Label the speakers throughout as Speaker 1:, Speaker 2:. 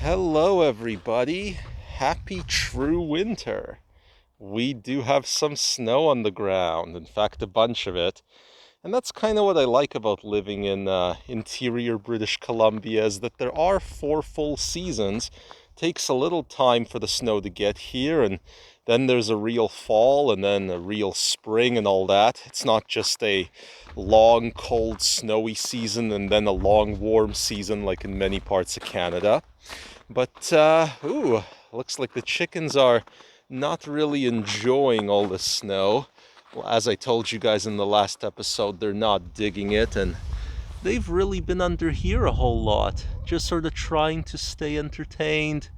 Speaker 1: Hello, everybody. Happy true winter. We do have some snow on the ground, in fact, a bunch of it. And that's kind of what I like about living in interior British Columbia is that there are 4 full seasons. Takes a little time for the snow to get here, and then there's a real fall and then a real spring and all that. It's not just a long, cold, snowy season and then a long, warm season like in many parts of Canada. But, looks like the chickens are not really enjoying all the snow. Well, as I told you guys in the last episode, they're not digging it, and they've really been under here a whole lot, just sort of trying to stay entertained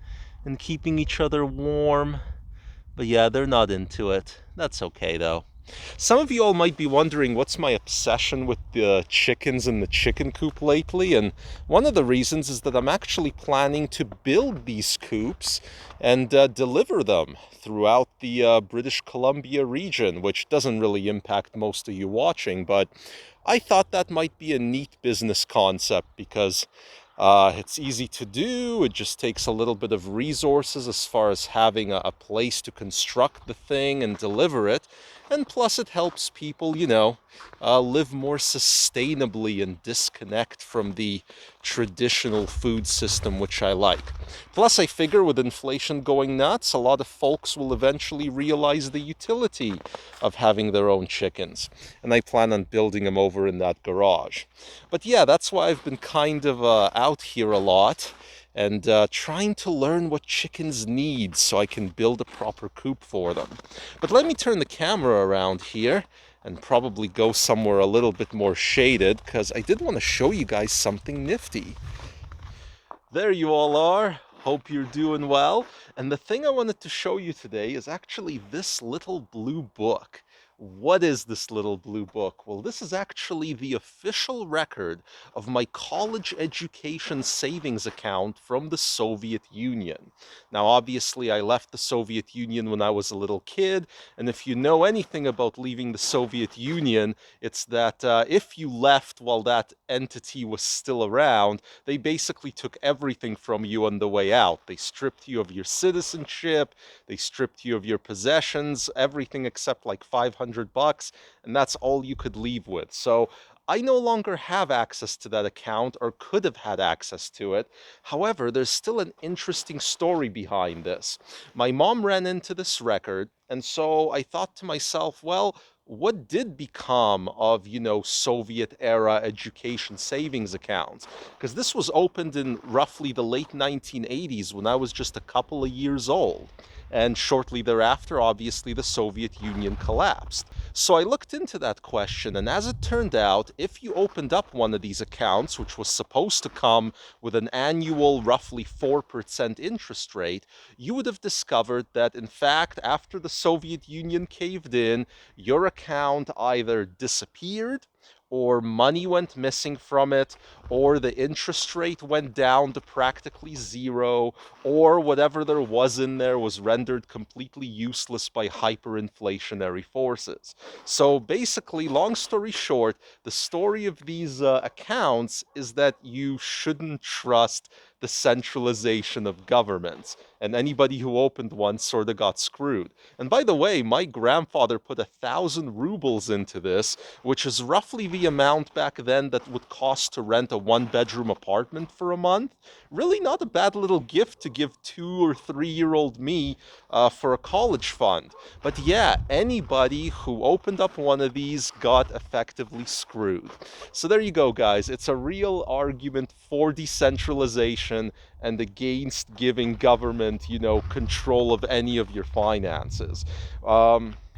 Speaker 1: and keeping each other warm. But yeah, they're not into it. That's okay, though. Some of you all might be wondering what's my obsession with the chickens in the chicken coop lately, and one of the reasons is that I'm actually planning to build these coops and deliver them throughout the British Columbia region, which doesn't really impact most of you watching, but I thought that might be a neat business concept because it's easy to do. It just takes a little bit of resources as far as having a place to construct the thing and deliver it. And plus, it helps people, live more sustainably and disconnect from the traditional food system, which I like. Plus, I figure with inflation going nuts, a lot of folks will eventually realize the utility of having their own chickens. And I plan on building them over in that garage. But yeah, that's why I've been kind of out here a lot and trying to learn what chickens need so I can build a proper coop for them. But let me turn the camera around here and probably go somewhere a little bit more shaded because I did want to show you guys something nifty. There you all are. Hope you're doing well. And the thing I wanted to show you today is actually this little blue book. What is this little blue book? Well, this is actually the official record of my college education savings account from the Soviet Union. Now, obviously, I left the Soviet Union when I was a little kid, and if you know anything about leaving the Soviet Union, it's that if you left while that entity was still around, they basically took everything from you on the way out. They stripped you of your citizenship, they stripped you of your possessions, everything except like $500, and that's all you could leave with. So I no longer have access to that account or could have had access to it. However, there's still an interesting story behind this. My mom ran into this record, and so I thought to myself, well, what did become of, Soviet era education savings accounts? Because this was opened in roughly the late 1980s when I was just a couple of years old. And shortly thereafter, obviously, the Soviet Union collapsed. So I looked into that question, and as it turned out, if you opened up one of these accounts, which was supposed to come with an annual roughly 4% interest rate, you would have discovered that, in fact, after the Soviet Union caved in, your account either disappeared or money went missing from it, or the interest rate went down to practically zero, or whatever there was in there was rendered completely useless by hyperinflationary forces. So basically, long story short, the story of these accounts is that you shouldn't trust the centralization of governments, and anybody who opened one sort of got screwed. And by the way, my grandfather put 1,000 rubles into this, which is roughly the amount back then that would cost to rent a one-bedroom apartment for a month. Really not a bad little gift to give 2 or 3-year-old me for a college fund. But yeah, anybody who opened up one of these got effectively screwed. So there you go, guys. It's a real argument for decentralization and against giving government, control of any of your finances.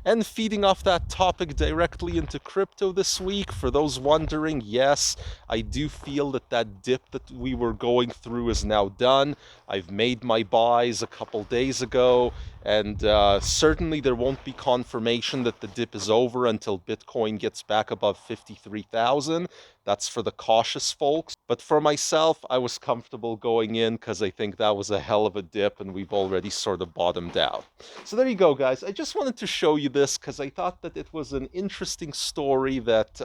Speaker 1: And feeding off that topic directly into crypto this week, for those wondering, yes, I do feel that that dip that we were going through is now done. I've made my buys a couple days ago, and certainly there won't be confirmation that the dip is over until Bitcoin gets back above 53,000. That's for the cautious folks. But for myself, I was comfortable going in because I think that was a hell of a dip and we've already sort of bottomed out. So there you go, guys. I just wanted to show you this because I thought that it was an interesting story that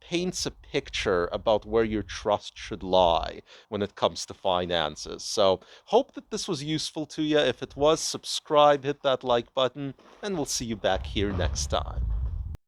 Speaker 1: paints a picture about where your trust should lie when it comes to finances. So, hope that this was useful to you. If it was, subscribe, hit that like button, and we'll see you back here next time.